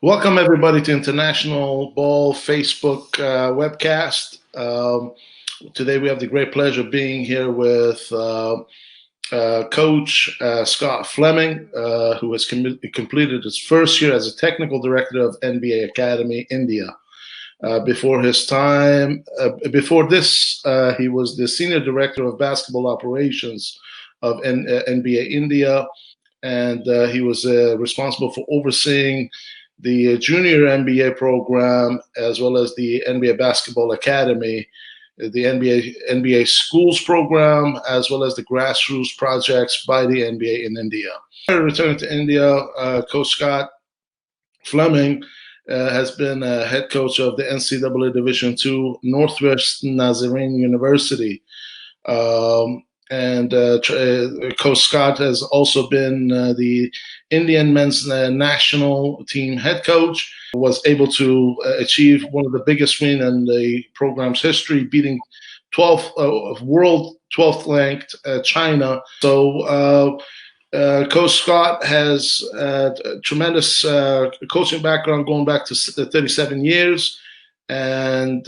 Welcome everybody to International Ball Facebook webcast. Today we have the great pleasure of being here with Coach Scott Flemming, who has completed his first year as a technical director of NBA Academy India. Before this, he was the senior director of basketball operations of NBA India, and he was responsible for overseeing the junior NBA program, as well as the NBA Basketball Academy, the NBA Schools program, as well as the grassroots projects by the NBA in India. Returning to India, Coach Scott Flemming has been head coach of the NCAA Division II Northwest Nazarene University. And Coach Scott has also been the Indian men's national team head coach. Was able to achieve one of the biggest wins in the program's history, beating 12th world 12th ranked China. So Coach Scott has a tremendous coaching background going back to 37 years, and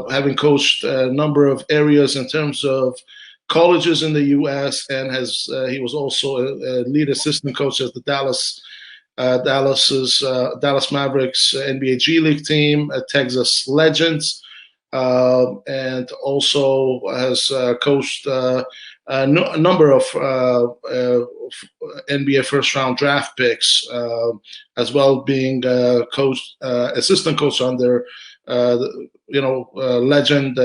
having coached a number of areas in terms of colleges in the U.S., and he was also a lead assistant coach at the Dallas Mavericks NBA G League team, Texas Legends, and also has coached a number of NBA first round draft picks, as well, being assistant coach under legend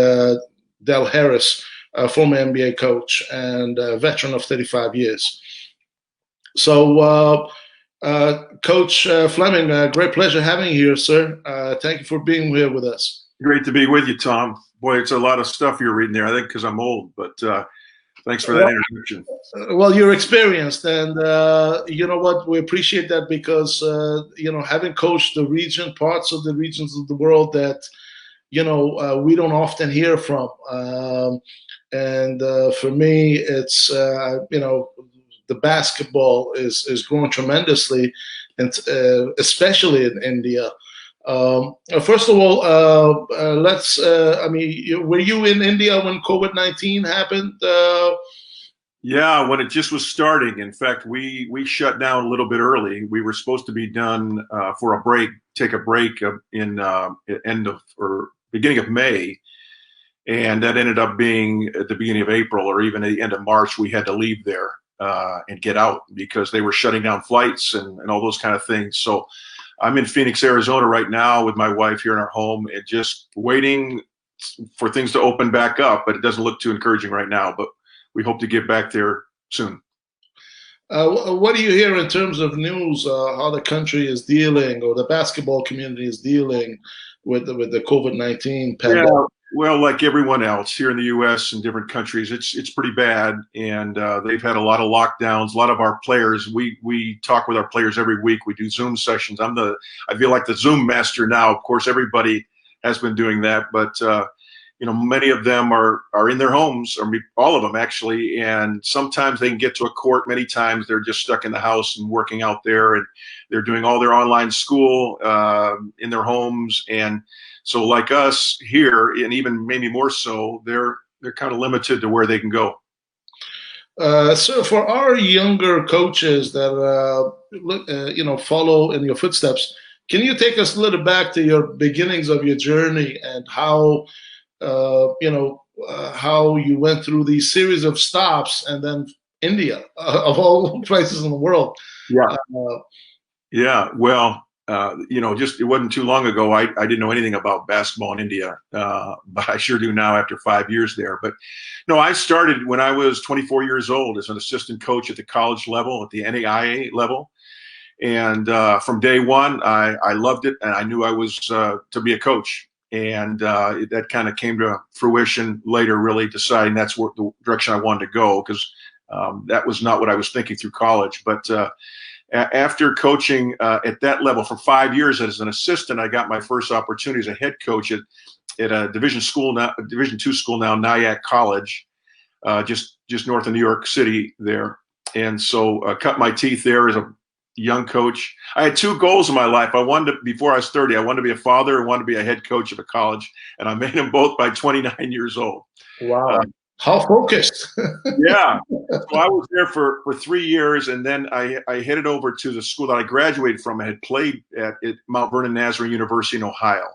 Del Harris, a former NBA coach and a veteran of 35 years. So, Coach Flemming, great pleasure having you here, sir. Thank you for being here with us. Great to be with you, Tom. Boy, it's a lot of stuff you're reading there, I think, because I'm old, but thanks for that introduction. Well, you're experienced, and you know what? We appreciate that because, having coached the parts of the regions of the world that, we don't often hear from. And for me, it's, the basketball is growing tremendously, and especially in India. First of all, were you in India when COVID-19 happened? Yeah, when it just was starting. In fact, we shut down a little bit early. We were supposed to be done for a break, take a break in beginning of May. And that ended up being at the beginning of April, or even at the end of March. We had to leave there and get out because they were shutting down flights and all those kind of things. So I'm in Phoenix, Arizona right now with my wife here in our home, and just waiting for things to open back up. But it doesn't look too encouraging right now, but we hope to get back there soon. What do you hear in terms of news, how the country is dealing, or the basketball community is dealing with the COVID-19 pandemic? Yeah. Well, like everyone else here in the U.S. and different countries, it's pretty bad, and they've had a lot of lockdowns. A lot of our players, we talk with our players every week. We do Zoom sessions. I feel like the Zoom master now. Of course, everybody has been doing that, but many of them are in their homes, or all of them actually, and sometimes they can get to a court. Many times they're just stuck in the house and working out there, and they're doing all their online school in their homes. And so, like us here, and even maybe more so, they're kind of limited to where they can go. So, for our younger coaches that follow in your footsteps, can you take us a little back to your beginnings of your journey and how how you went through these series of stops, and then India, of all places in the world? Yeah. Well. Just it wasn't too long ago. I didn't know anything about basketball in India, but I sure do now after 5 years there. But no, I started when I was 24 years old as an assistant coach at the college level, at the NAIA level. And from day one, I loved it, and I knew I was to be a coach. And that kind of came to fruition later, really deciding that's the direction I wanted to go, because that was not what I was thinking through college. But after coaching at that level for 5 years as an assistant, I got my first opportunity as a head coach at a Division II school now, Nyack College, just north of New York City there. And so cut my teeth there as a young coach. I had two goals in my life. Before I was 30, I wanted to be a father and wanted to be a head coach of a college, and I made them both by 29 years old. Wow. How focused. Yeah. So I was there for 3 years, and then I headed over to the school that I graduated from. I had played at Mount Vernon Nazarene University in Ohio.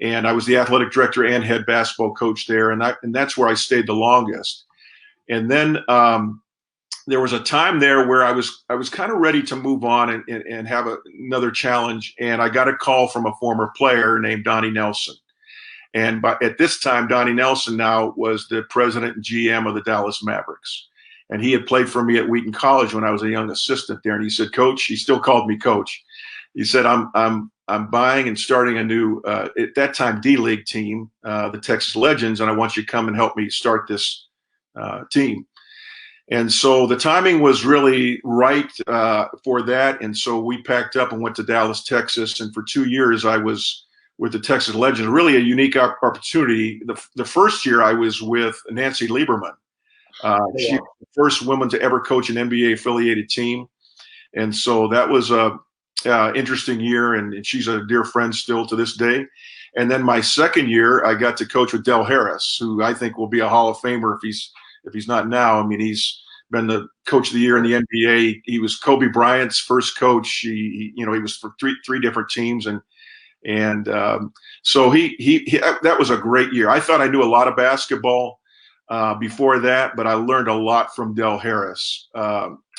And I was the athletic director and head basketball coach there. And that's where I stayed the longest. And then there was a time there where I was kind of ready to move on and have another challenge. And I got a call from a former player named Donnie Nelson. And at this time, Donnie Nelson now was the president and GM of the Dallas Mavericks. And he had played for me at Wheaton College when I was a young assistant there. And he said, Coach, he still called me Coach. He said, I'm buying and starting a new, at that time, D-League team, the Texas Legends, and I want you to come and help me start this team. And so the timing was really right for that. And so we packed up and went to Dallas, Texas. And for 2 years, I was with the Texas Legends, really a unique opportunity. The first year I was with Nancy Lieberman. She was the first woman to ever coach an NBA-affiliated team. And so that was a interesting year, and she's a dear friend still to this day. And then my second year, I got to coach with Del Harris, who I think will be a Hall of Famer if he's not now. I mean, he's been the coach of the year in the NBA. He was Kobe Bryant's first coach. He was for three different teams, and so that was a great year. I thought I knew a lot of basketball before that, but I learned a lot from Del Harris.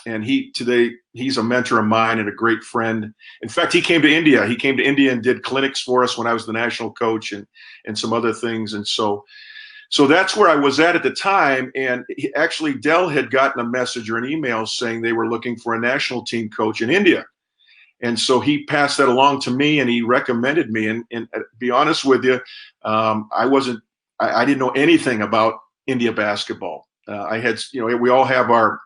And he's a mentor of mine and a great friend. In fact, he came to India. He came to India and did clinics for us when I was the national coach and some other things. And so that's where I was at the time. And Del had gotten a message or an email saying they were looking for a national team coach in India. And so he passed that along to me and he recommended me. And to be honest with you, I didn't know anything about India basketball. We all have our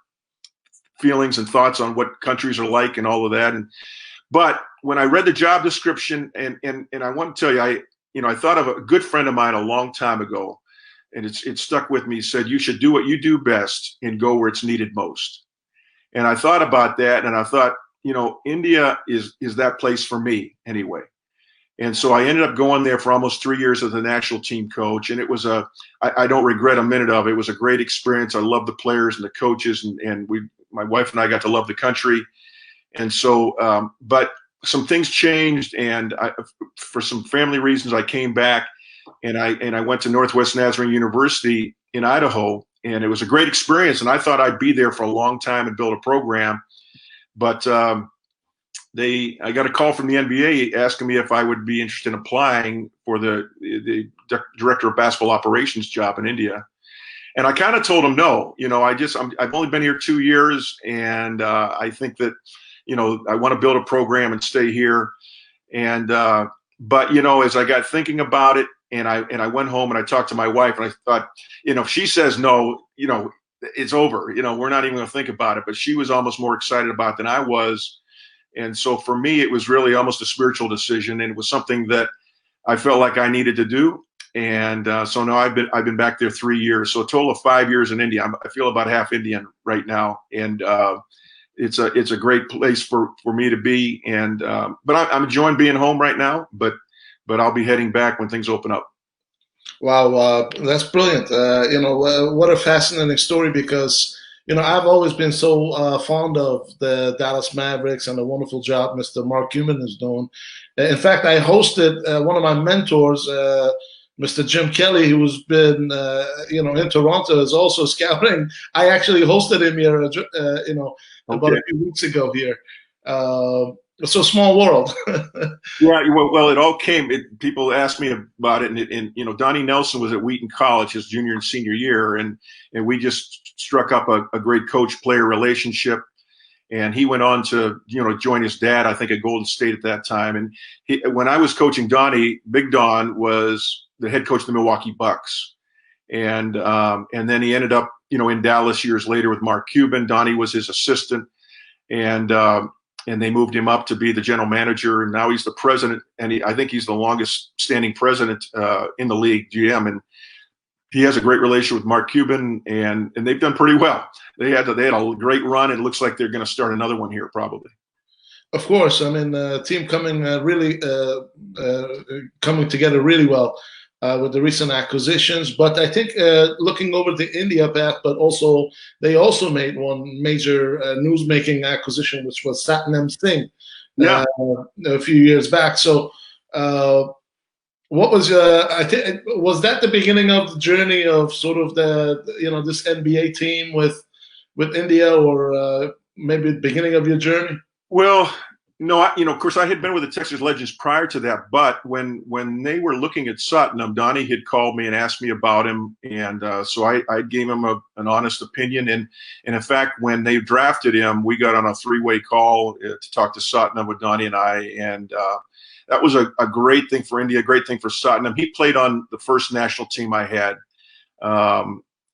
feelings and thoughts on what countries are like and all of that. But when I read the job description, and I want to tell you, I thought of a good friend of mine a long time ago, and it stuck with me. He said, you should do what you do best and go where it's needed most. And I thought about that, and I thought, India is that place for me anyway. And so I ended up going there for almost 3 years as a national team coach. And it was I don't regret a minute of it. It was a great experience. I loved the players and the coaches, and my wife and I got to love the country. And so, but some things changed, and for some family reasons, I came back and I went to Northwest Nazarene University in Idaho, and it was a great experience. And I thought I'd be there for a long time and build a program. But I got a call from the NBA asking me if I would be interested in applying for the director of basketball operations job in India. And I kind of told him no. I've only been here 2 years, and I think that, I want to build a program and stay here. And but as I got thinking about it, and I went home and I talked to my wife, and I thought, if she says no, it's over. We're not even going to think about it. But she was almost more excited about it than I was. And so for me, it was really almost a spiritual decision, and it was something that I felt like I needed to do. And so now I've been back there 3 years, so a total of 5 years in India. I feel about half Indian right now, and it's a great place for me to be. And but I'm enjoying being home right now. But I'll be heading back when things open up. Wow, that's brilliant. What a fascinating story, because I've always been so fond of the Dallas Mavericks and the wonderful job Mr. Mark Cuban is doing. In fact, I hosted one of my mentors, Mr. Jim Kelly, who's been, in Toronto, is also scouting. I actually hosted him here, about a few weeks ago here. So small world. Yeah, well, it all came. People asked me about it, and Donnie Nelson was at Wheaton College his junior and senior year, and we just struck up a great coach-player relationship. And he went on to, join his dad, I think, at Golden State at that time. And when I was coaching Donnie, Big Don was the head coach of the Milwaukee Bucks. And then he ended up, in Dallas years later with Mark Cuban. Donnie was his assistant, and they moved him up to be the general manager. And now he's the president, and I think he's the longest standing president in the league, GM. And he has a great relationship with Mark Cuban, and they've done pretty well. They had a great run. And it looks like they're going to start another one here probably. Of course, I mean, team coming really coming together really well with the recent acquisitions. But I think looking over the India path, but also they also made one major news-making acquisition, which was Satnam Singh Yeah. a few years back. So, what was I think was that the beginning of the journey of sort of this NBA team with India, or maybe the beginning of your journey? Well, no, of course, I had been with the Texas Legends prior to that, but when they were looking at Sutton, Donnie had called me and asked me about him, and so I gave him an honest opinion. And in fact, when they drafted him, we got on a three-way call to talk to Sutton with Donnie and I, and that was a great thing for India, a great thing for Sutton. He played on the first national team I had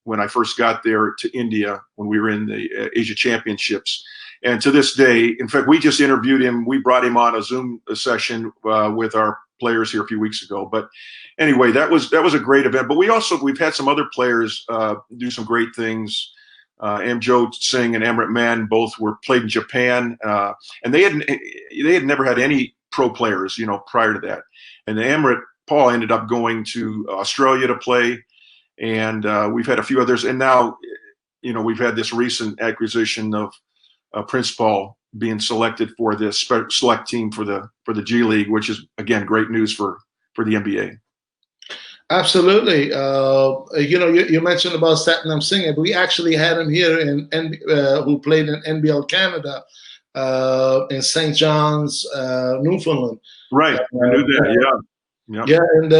when I first got there to India when we were in the Asia Championships. And to this day, in fact, we just interviewed him. We brought him on a Zoom session with our players here a few weeks ago. But anyway, that was a great event. But we've had some other players do some great things. Amjot Singh and Amrit Mann both played in Japan, and they had never had any pro players, prior to that. And Amrit Paul ended up going to Australia to play, and we've had a few others. And now, we've had this recent acquisition of Prince Paul being selected for this select team for the G League, which is again great news for the NBA. Absolutely. You mentioned about Satnam Singh. We actually had him here who played in NBL Canada in St. John's, Newfoundland. Right. I knew that. Yeah. Yeah, and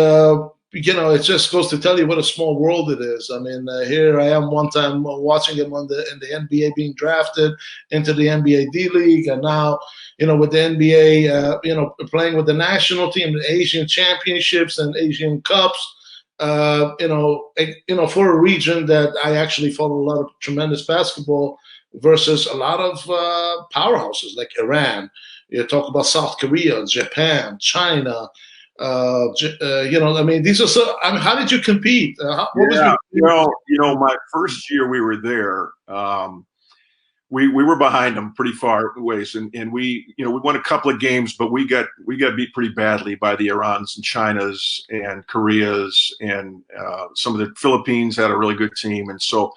it just goes to tell you what a small world it is. I mean, here I am one time watching him in the NBA being drafted into the NBA D League, and now, with the NBA, playing with the national team, the Asian Championships and Asian Cups. For a region that I actually follow a lot of tremendous basketball versus a lot of powerhouses like Iran. You talk about South Korea, Japan, China. These are so. I mean, how did you compete? My first year we were there, we were behind them pretty far ways, and we won a couple of games, but we got beat pretty badly by the Irans and Chinas and Koreas, and some of the Philippines had a really good team, and so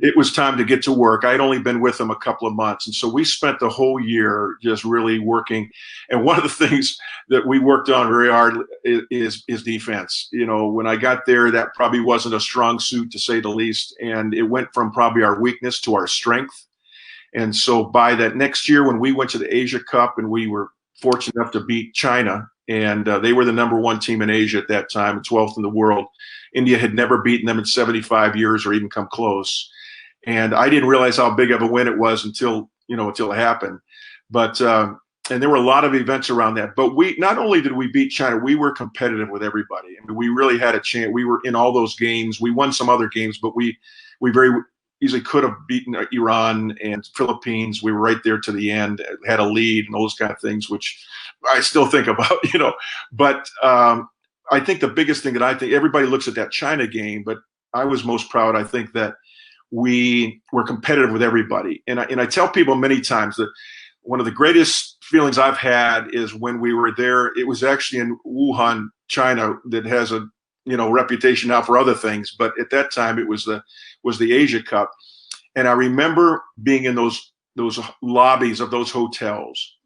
it was time to get to work. I had only been with them a couple of months, and so we spent the whole year just really working. And one of the things that we worked on very hard is defense. When I got there, that probably wasn't a strong suit, to say the least, and it went from probably our weakness to our strength. And so by that next year, when we went to the Asia Cup, and we were fortunate enough to beat China, and they were the #1 team in Asia at that time, 12th in the world. India had never beaten them in 75 years or even come close. And I didn't realize how big of a win it was until it happened. But and there were a lot of events around that. But we not only did we beat China, we were competitive with everybody. I mean, we really had a chance. We were in all those games. We won some other games, but we very easily could have beaten Iran and Philippines. We were right there to the end, had a lead and those kind of things, which I still think about, But I think the biggest thing that I think everybody looks at that China game, but I was most proud, I think, that we were competitive with everybody. And I tell people many times that one of the greatest feelings I've had is when we were there. It was actually in Wuhan, China, that has a reputation now for other things, but at that time it was the Asia Cup. And I remember being in those lobbies of those hotels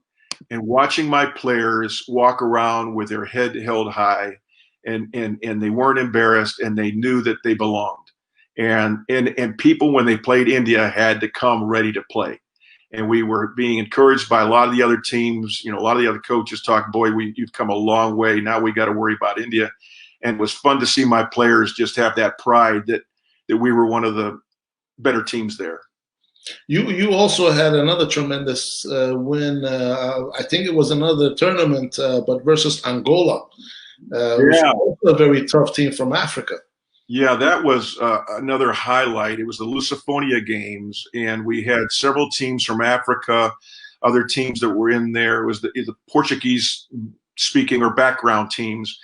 and watching my players walk around with their head held high, and they weren't embarrassed, and they knew that they belonged. And people, when they played India, had to come ready to play. And we were being encouraged by a lot of the other teams. A lot of the other coaches talking, boy, you've come a long way. Now we got to worry about India. And it was fun to see my players just have that pride that we were one of the better teams there. You also had another tremendous win. I think it was another tournament, but versus Angola. Which was also a very tough team from Africa. Yeah, that was another highlight. It was the Lusophobia games, and we had several teams from Africa, other teams that were in there. It was the Portuguese-speaking or background teams.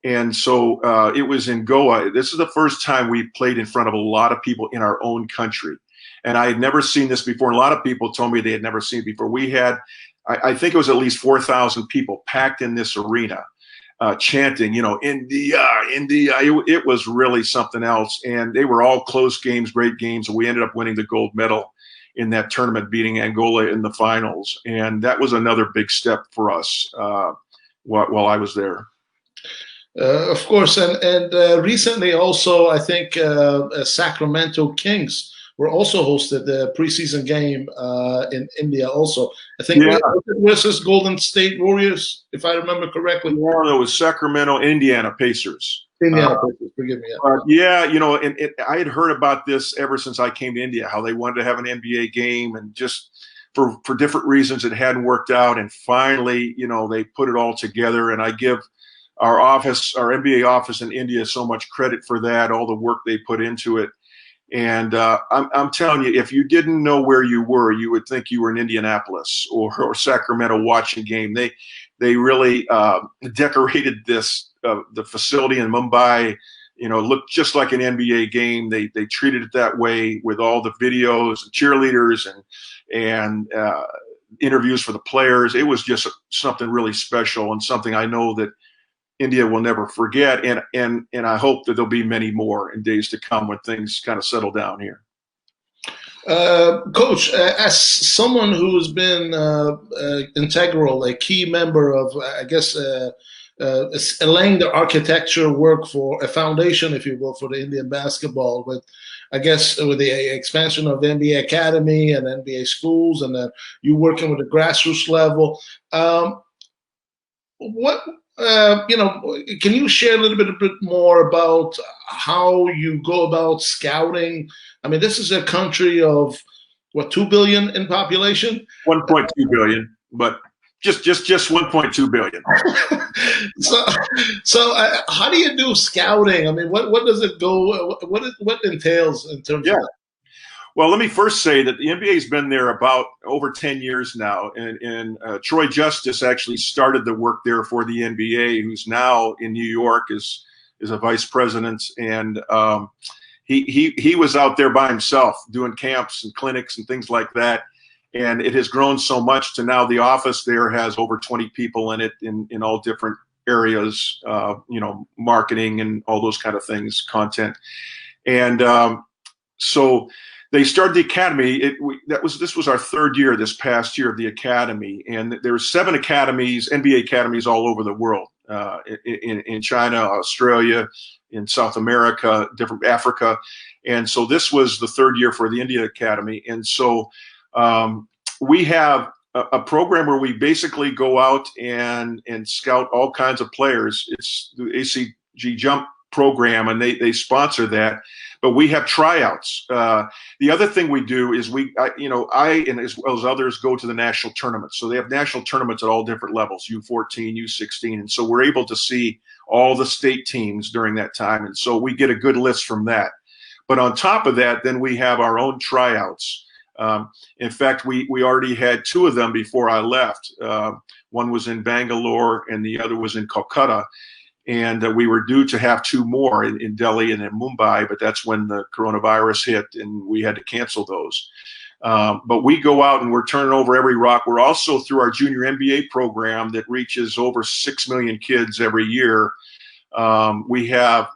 And so it was in Goa. This is the first time we played in front of a lot of people in our own country. And I had never seen this before. And a lot of people told me they had never seen it before. I think it was at least 4,000 people packed in this arena, chanting, India, India. It was really something else. And they were all close games, great games. And we ended up winning the gold medal in that tournament, beating Angola in the finals. And that was another big step for us while I was there. Of course. And recently also, I think Sacramento Kings were also hosted the preseason game in India also. I think versus Golden State Warriors, if I remember correctly. No, it was Sacramento, Indiana Pacers. Indiana Pacers, forgive me. And I had heard about this ever since I came to India, how they wanted to have an NBA game, and just for different reasons it hadn't worked out. And finally, they put it all together. And I give our NBA office in India so much credit for that, all the work they put into it. And I'm telling you, if you didn't know where you were, you would think you were in Indianapolis or Sacramento watching a game. They really decorated the facility in Mumbai. Looked just like an NBA game. They treated it that way with all the videos and cheerleaders and interviews for the players. It was just something really special, and something I know that India will never forget, and I hope that there'll be many more in days to come when things kind of settle down here. Coach, as someone who's been integral, a key member of, I guess, laying the architecture work for a foundation, if you will, for the Indian basketball, but I guess with the expansion of the NBA Academy and NBA schools, and then you working with the grassroots level, can you share a little bit more about how you go about scouting? I mean, this is a country of what, 2 billion in population? 1.2 billion, but just 1.2 billion. So how do you do scouting? I mean, what does it go? What entails in terms of that? Well, let me first say that the NBA's been there about over 10 years now, and Troy Justice actually started the work there for the NBA, who's now in New York is a vice president, and he was out there by himself doing camps and clinics and things like that, and it has grown so much to now the office there has over 20 people in it in all different areas, marketing and all those kind of things, content, and so they started the academy. This was our third year, this past year, of the academy, and there were 7 academies, NBA academies, all over the world, in China, Australia, in South America, different Africa, and so this was the third year for the India Academy, and so we have a program where we basically go out and scout all kinds of players. It's the ACG Jump program, and they sponsor that. But we have tryouts. The other thing we do is I and as well as others go to the national tournaments. So they have national tournaments at all different levels, U14, U16. And so we're able to see all the state teams during that time. And so we get a good list from that. But on top of that, then we have our own tryouts. In fact, we already had 2 of them before I left. One was in Bangalore and the other was in Kolkata. And we were due to have 2 more in Delhi and in Mumbai, but that's when the coronavirus hit and we had to cancel those. But we go out and we're turning over every rock. We're also, through our junior NBA program that reaches over 6 million kids every year, we have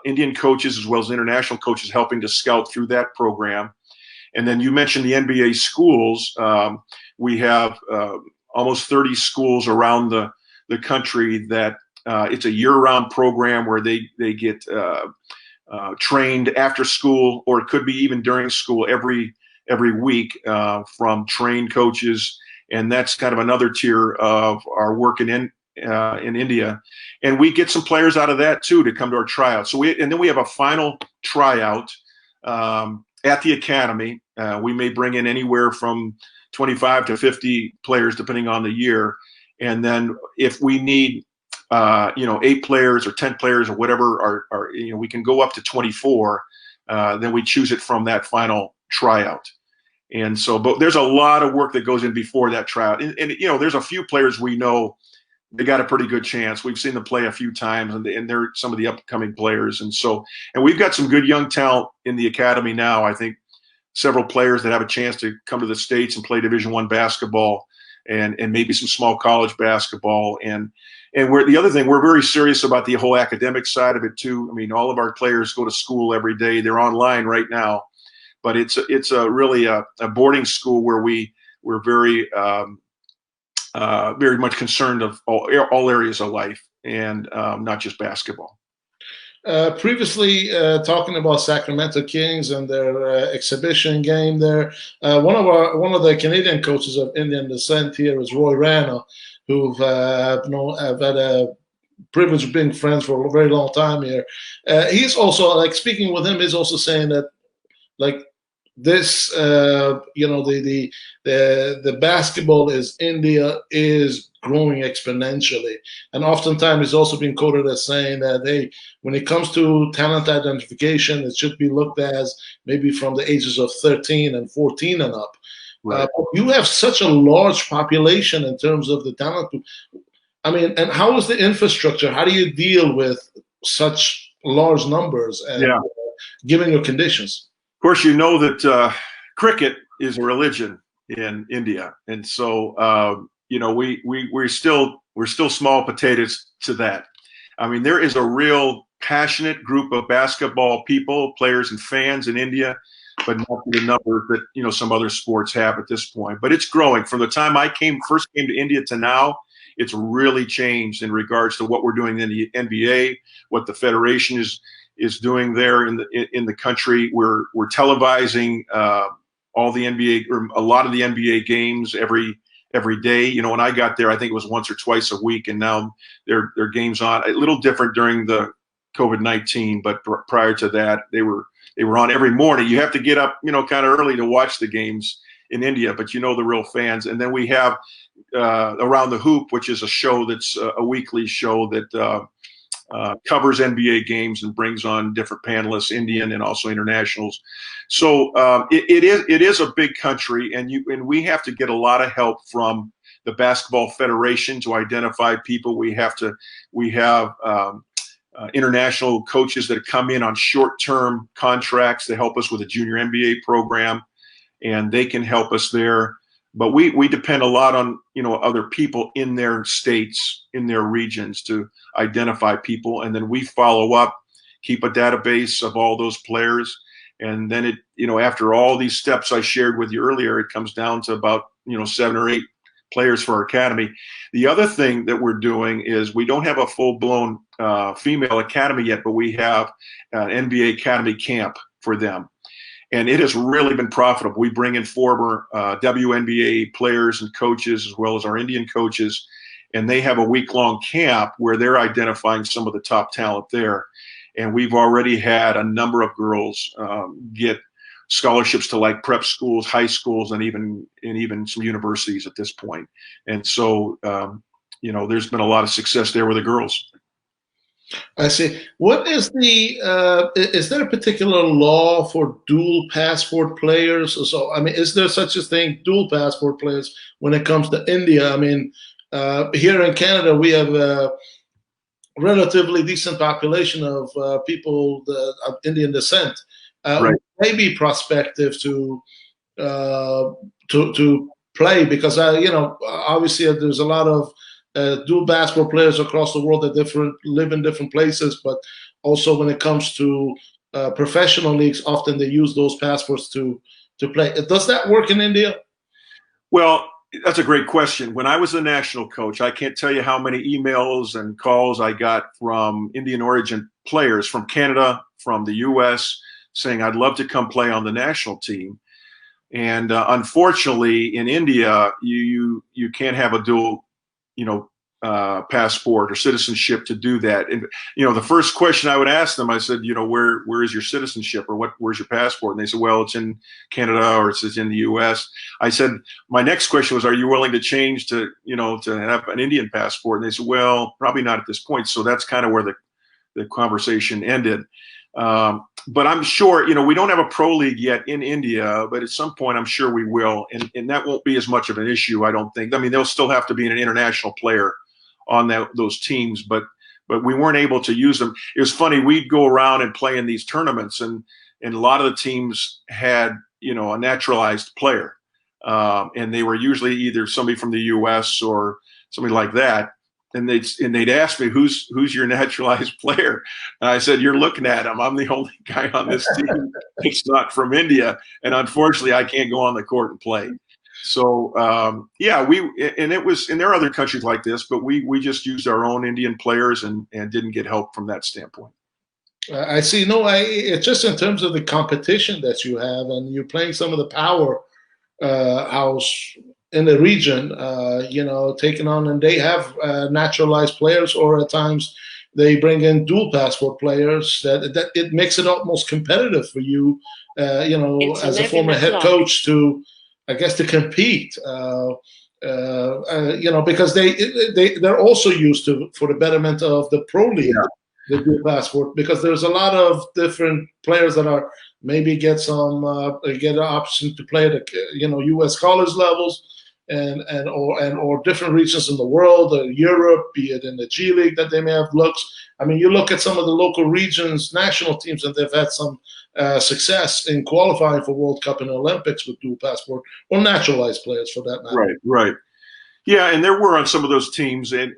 Indian coaches as well as international coaches helping to scout through that program. And then you mentioned the NBA schools. We have almost 30 schools around the country that it's a year-round program where they get trained after school, or it could be even during school every week from trained coaches, and that's kind of another tier of our work in India. And we get some players out of that too to come to our tryout. And then we have a final tryout at the academy. We may bring in anywhere from 25 to 50 players depending on the year, and then if we need 8 players or 10 players or whatever, we can go up to 24. Then we choose it from that final tryout. And so, but there's a lot of work that goes in before that tryout. And there's a few players we know they got a pretty good chance. We've seen them play a few times, and they're some of the upcoming players. And we've got some good young talent in the academy now. I think several players that have a chance to come to the States and play Division I basketball. and maybe some small college basketball. And the other thing, we're very serious about the whole academic side of it too. I mean, all of our players go to school every day. They're online right now, but it's really a boarding school where we're very very much concerned of all areas of life, and not just basketball. Previously, talking about Sacramento Kings and their exhibition game there, one of the Canadian coaches of Indian descent here is Roy Rana, who I've had a privilege of being friends for a very long time here. He's also, like, speaking with him, he's also saying that, like, this, the basketball India is growing exponentially, and oftentimes he's also been quoted as saying that, hey, when it comes to talent identification, it should be looked at as maybe from the ages of 13 and 14 and up. Right. You have such a large population in terms of the talent. I mean, and how is the infrastructure? How do you deal with such large numbers and given your conditions? Of course, you know that cricket is a religion in India, and so we're still small potatoes to that. I mean, there is a real passionate group of basketball people, players, and fans in India, but not to the number that some other sports have at this point. But it's growing. From the time I first came to India to now, it's really changed in regards to what we're doing in the NBA, what the federation is doing there in the country. We're televising all the NBA, or a lot of the NBA games every day. When I got there, I think it was once or twice a week, and now their games on a little different during the COVID-19, but prior to that, they were on every morning. You have to get up, kind of early to watch the games in India, but the real fans. And then we have Around the Hoop, which is a show that's a weekly show that covers NBA games and brings on different panelists, Indian and also internationals. So it is a big country, and we have to get a lot of help from the Basketball Federation to identify people. We have international coaches that come in on short-term contracts to help us with a junior NBA program, and they can help us there. But we depend a lot on other people in their states, in their regions, to identify people, and then we follow up, keep a database of all those players, and then after all these steps I shared with you earlier, it comes down to about 7 or 8 players for our academy. The other thing that we're doing is we don't have a full-blown female academy yet, but we have an NBA academy camp for them. And it has really been profitable. We bring in former WNBA players and coaches, as well as our Indian coaches, and they have a week-long camp where they're identifying some of the top talent there. And we've already had a number of girls get scholarships to like prep schools, high schools, and even some universities at this point. And so, there's been a lot of success there with the girls. I see. What is is there a particular law for dual passport players? So, I mean, is there such a thing, dual passport players, when it comes to India? I mean, here in Canada, we have a relatively decent population of people of Indian descent. Right. Maybe prospective to play, because obviously there's a lot of dual basketball players across the world that live in different places, but also when it comes to professional leagues, often they use those passports to play. Does that work in India? Well, that's a great question. When I was a national coach, I can't tell you how many emails and calls I got from Indian origin players from Canada, from the U.S., saying, I'd love to come play on the national team. And unfortunately, in India, you can't have a dual passport or citizenship to do that. And the first question I would ask them, I said, where is your citizenship, or where's your passport? And they said, well, it's in Canada, or it's in the U.S. I said, my next question was, are you willing to change to have an Indian passport? And they said, well, probably not at this point. So that's kind of where the conversation ended. But I'm sure, we don't have a pro league yet in India, but at some point I'm sure we will. And that won't be as much of an issue, I don't think. I mean, they'll still have to be an international player on those teams, but we weren't able to use them. It was funny, we'd go around and play in these tournaments, and a lot of the teams had, a naturalized player. and they were usually either somebody from the U.S. or somebody like that. And they'd ask me, who's your naturalized player? And I said, you're looking at him. I'm the only guy on this team that's not from India, and unfortunately, I can't go on the court and play. So yeah, and there are other countries like this, but we just used our own Indian players and didn't get help from that standpoint. I see. No, it's just in terms of the competition that you have, and you're playing some of the power house in the region, taking on, and they have naturalized players, or at times they bring in dual passport players. That it makes it almost competitive for you, as a former head coach to, I guess, to compete. Because they're also used to, for the betterment of the pro league. Yeah. The dual passport, because there's a lot of different players that are maybe get an option to play at U.S. college levels or different regions in the world, Europe, be it in the G League that they may have looks. I mean, you look at some of the local regions, national teams, and they've had some success in qualifying for World Cup and Olympics with dual passport, or naturalized players for that matter. Right. Yeah, and there were on some of those teams, and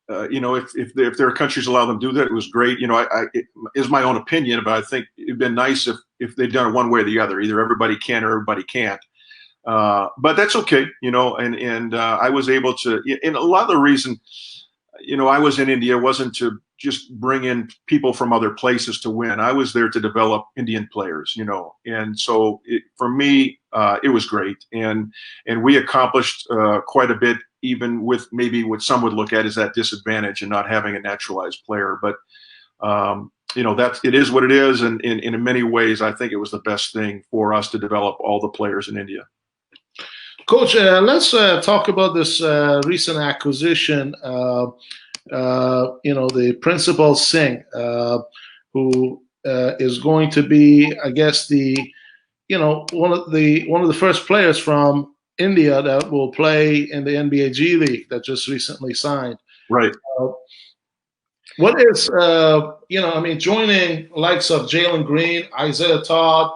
if their countries allow them to do that, it was great. It is my own opinion, but I think it'd been nice if they'd done it one way or the other. Either everybody can or everybody can't. But that's okay, and I was able to, and a lot of the reason, I was in India wasn't to just bring in people from other places to win. I was there to develop Indian players, and so for me, it was great. And we accomplished quite a bit, even with maybe what some would look at as that disadvantage and not having a naturalized player. But, it is what it is. And in many ways, I think it was the best thing for us to develop all the players in India. Coach, let's talk about this recent acquisition. The Principal Singh, who is going to be, I guess, one of the first players from India that will play in the NBA G League that just recently signed. Right. What is, joining likes of Jalen Green, Isaiah Todd,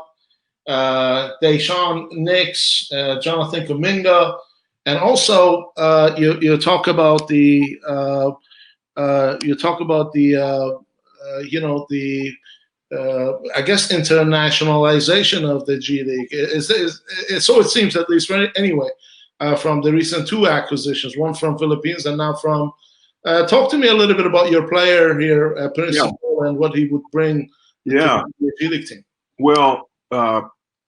Deshaun Nix, Jonathan Kuminga, and also you talk about the I guess internationalization of the G League. So it seems, at least anyway, from the recent two acquisitions, one from Philippines and now from. Talk to me a little bit about your player here, Principal, and what he would bring to the G League team. Well,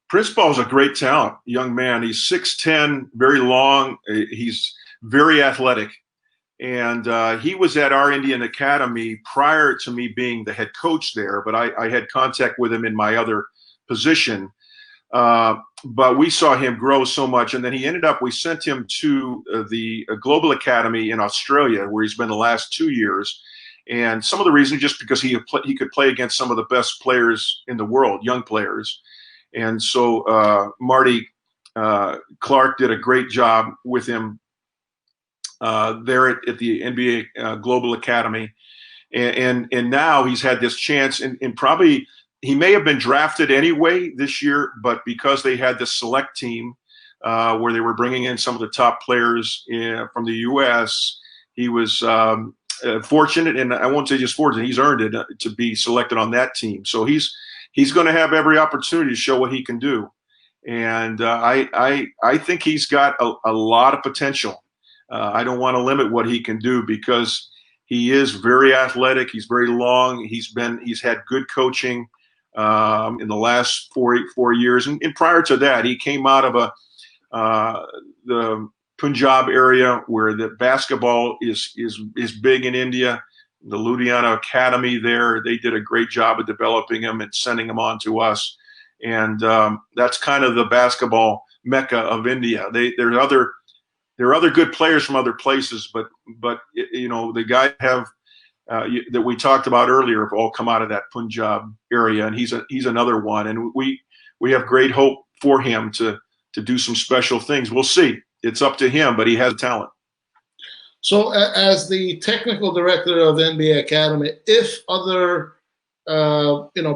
Principal is a great talent, young man. He's 6'10", very long. He's very athletic. And he was at our Indian Academy prior to me being the head coach there, but I had contact with him in my other position. But we saw him grow so much, and then we sent him to the Global Academy in Australia, where he's been the last 2 years. And some of the reasons, just because he could play against some of the best players in the world, young players. And so Marty Clark did a great job with him there at the NBA Global Academy, and now he's had this chance, and probably he may have been drafted anyway this year, but because they had this select team where they were bringing in some of the top players from the U.S., he was fortunate, and I won't say just fortunate, he's earned it to be selected on that team. So he's going to have every opportunity to show what he can do, and I think he's got a lot of potential. I don't want to limit what he can do because he is very athletic. He's very long. He's had good coaching in the last four years, and prior to that, he came out of the Punjab area where the basketball is big in India. The Ludhiana Academy there, they did a great job of developing him and sending him on to us, and that's kind of the basketball mecca of India. There are other good players from other places, but the guys that we talked about earlier have all come out of that Punjab area, and he's another one, and we have great hope for him to do some special things. We'll see. It's up to him, but he has talent. So, as the technical director of the NBA Academy, if other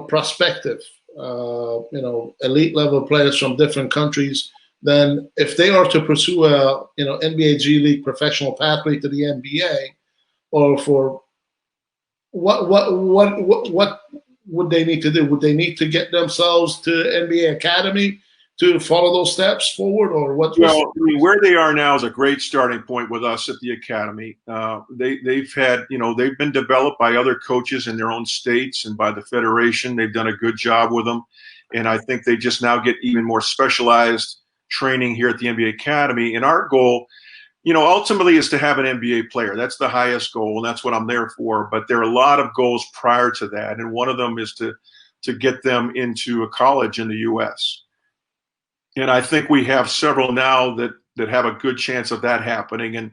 prospective elite level players from different countries then if they are to pursue a NBA G League professional pathway to the NBA, or for what would they need to do? Would they need to get themselves to NBA Academy to follow those steps forward, or what? Well, I mean, where they are now is a great starting point with us at the academy. They've had, they've been developed by other coaches in their own states and by the federation. They've done a good job with them, and I think they just now get even more specialized training here at the NBA Academy. And our goal, ultimately is to have an NBA player. That's the highest goal, and that's what I'm there for. But there are a lot of goals prior to that, and one of them is to get them into a college in the U.S. And I think we have several now that have a good chance of that happening. And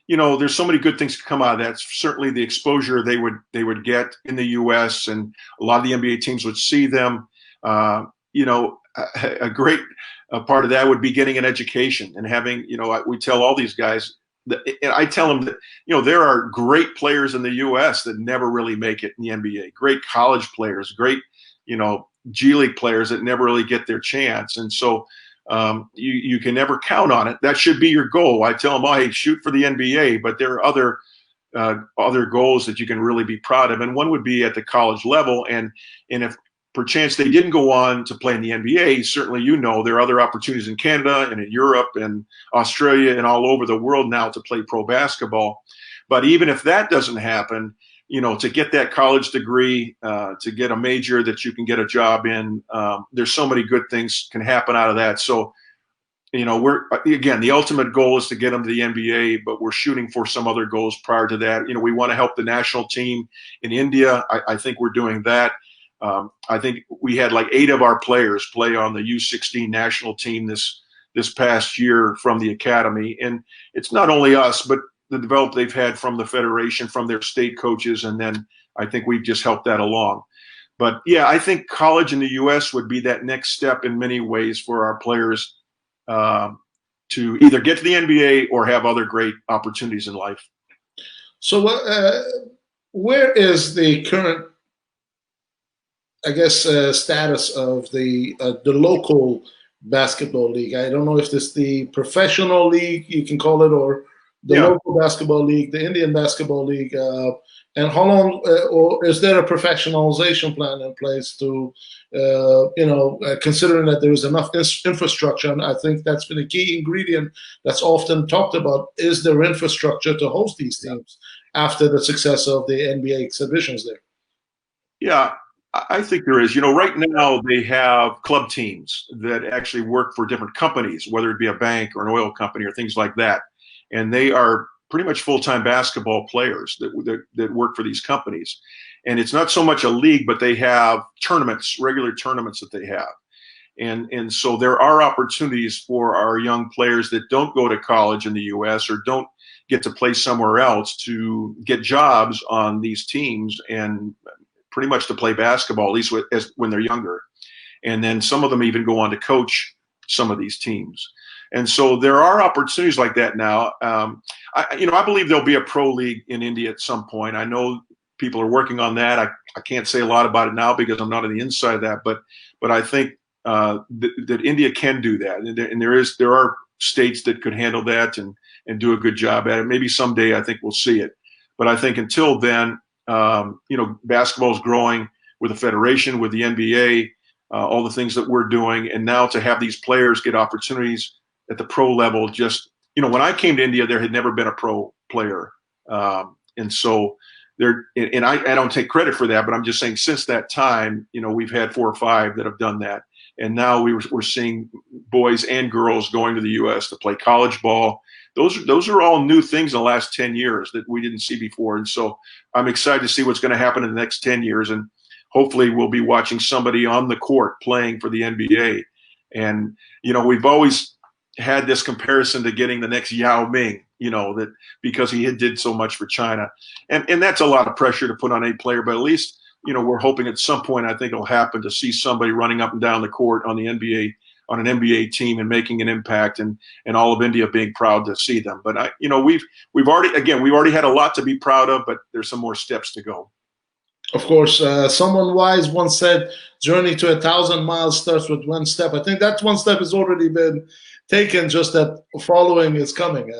there's so many good things to come out of that. Certainly the exposure they would get in the U.S. and a lot of the NBA teams would see them. A great part of that would be getting an education and having, we tell all these guys, and I tell them that, there are great players in the U.S. that never really make it in the NBA, great college players, great, G League players that never really get their chance. And so you can never count on it. That should be your goal. I tell them, hey, shoot for the NBA, but there are other goals that you can really be proud of. And one would be at the college level. And if perchance they didn't go on to play in the NBA, certainly, there are other opportunities in Canada and in Europe and Australia and all over the world now to play pro basketball. But even if that doesn't happen, to get that college degree, to get a major that you can get a job in, there's so many good things can happen out of that. So, the ultimate goal is to get them to the NBA, but we're shooting for some other goals prior to that. We want to help the national team in India. I think we're doing that. I think we had like 8 of our players play on the U16 national team this past year from the academy. And it's not only us, but the development they've had from the federation, from their state coaches, and then I think we've just helped that along. But yeah, I think college in the U.S. would be that next step in many ways for our players to either get to the NBA or have other great opportunities in life. So where is the current, status of the local basketball league? I don't know if this the professional league, you can call it, or the local basketball league, the Indian basketball league, and how long, or is there a professionalization plan in place to, considering that there is enough infrastructure, and I think that's been a key ingredient that's often talked about, is there infrastructure to host these teams after the success of the NBA exhibitions there? Yeah, I think there is. Right now they have club teams that actually work for different companies, whether it be a bank or an oil company or things like that. And they are pretty much full-time basketball players that work for these companies. And it's not so much a league, but they have tournaments, regular tournaments that they have. And so there are opportunities for our young players that don't go to college in the U.S. or don't get to play somewhere else to get jobs on these teams and pretty much to play basketball, at least when they're younger. And then some of them even go on to coach some of these teams. And so there are opportunities like that now. I believe there'll be a pro league in India at some point. I know people are working on that. I can't say a lot about it now because I'm not on the inside of that. But I think that India can do that, and there are states that could handle that and do a good job at it. Maybe someday I think we'll see it. But I think until then, basketball is growing with the federation, with the NBA, all the things that we're doing, and now to have these players get opportunities at the pro level. Just, when I came to India, there had never been a pro player. And so and I don't take credit for that, but I'm just saying since that time, we've had 4 or 5 that have done that. And now we're seeing boys and girls going to the U.S. to play college ball. Those are all new things in the last 10 years that we didn't see before. And so I'm excited to see what's going to happen in the next 10 years. And hopefully we'll be watching somebody on the court playing for the NBA. And, we've always had this comparison to getting the next Yao Ming, that because he did so much for China. And that's a lot of pressure to put on a player, but at least, we're hoping at some point, I think it'll happen to see somebody running up and down the court on the NBA, on an NBA team and making an impact, and all of India being proud to see them. But we've already had a lot to be proud of, but there's some more steps to go. Of course, someone wise once said, "Journey to 1,000 miles starts with one step." I think that one step has already been taken just that following is coming.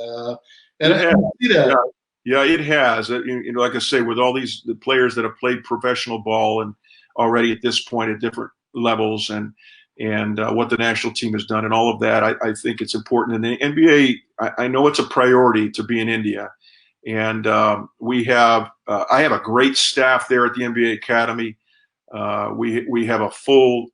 And I see that. Yeah, it has. Like I say, with all the players that have played professional ball and already at this point at different levels, and what the national team has done and all of that, I think it's important. And the NBA, I know it's a priority to be in India. And I have a great staff there at the NBA Academy. We have a full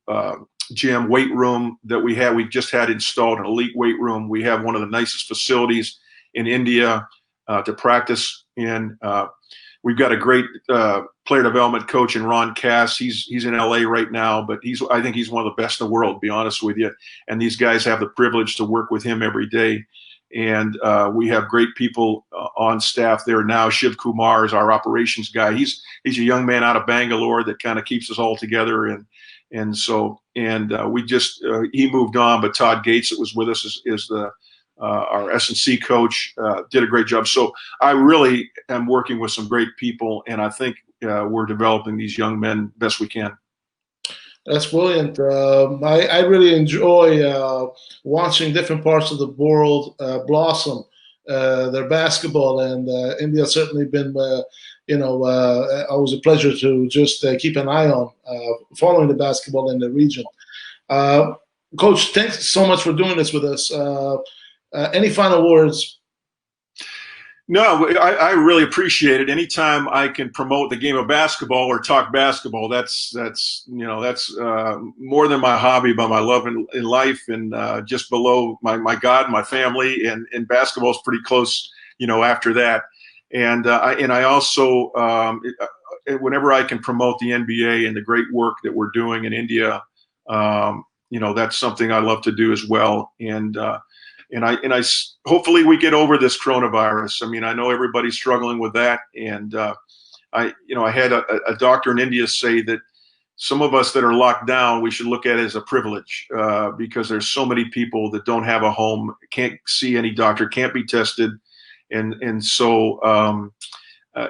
gym, weight room that we just had installed, an elite weight room. We have one of the nicest facilities in India to practice in. We've got a great player development coach in Ron Cass. He's in LA right now, but I think he's one of the best in the world, to be honest with you. And these guys have the privilege to work with him every day. And we have great people on staff there now. Shiv Kumar is our operations guy. He's a young man out of Bangalore that kind of keeps us all together. We just he moved on, but Todd Gates, that was with us, is our S&C coach, did a great job. So I really am working with some great people, and I think we're developing these young men best we can. That's brilliant. I really enjoy watching different parts of the world blossom their basketball, and India's certainly been, always a pleasure to just keep an eye on following the basketball in the region. Coach, thanks so much for doing this with us. Any final words? No, I really appreciate it. Anytime I can promote the game of basketball or talk basketball, that's more than my hobby, but my love in life, and just below my God, my family, and basketball is pretty close, after that. And I also, whenever I can promote the NBA and the great work that we're doing in India, that's something I love to do as well. And I hopefully we get over this coronavirus. I mean, I know everybody's struggling with that. And I had a doctor in India say that some of us that are locked down, we should look at it as a privilege because there's so many people that don't have a home, can't see any doctor, can't be tested. And so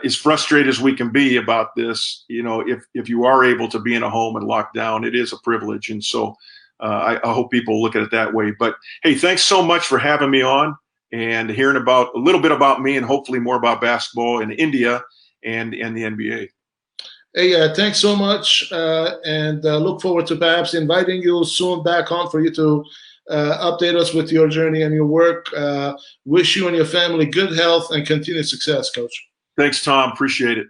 as frustrated as we can be about this, if you are able to be in a home and locked down, it is a privilege. And so I hope people look at it that way. But hey, thanks so much for having me on and hearing about a little bit about me and hopefully more about basketball in India and the NBA. Hey, thanks so much, and look forward to perhaps inviting you soon back on for you to update us with your journey and your work. Wish you and your family good health and continued success, Coach. Thanks, Tom. Appreciate it.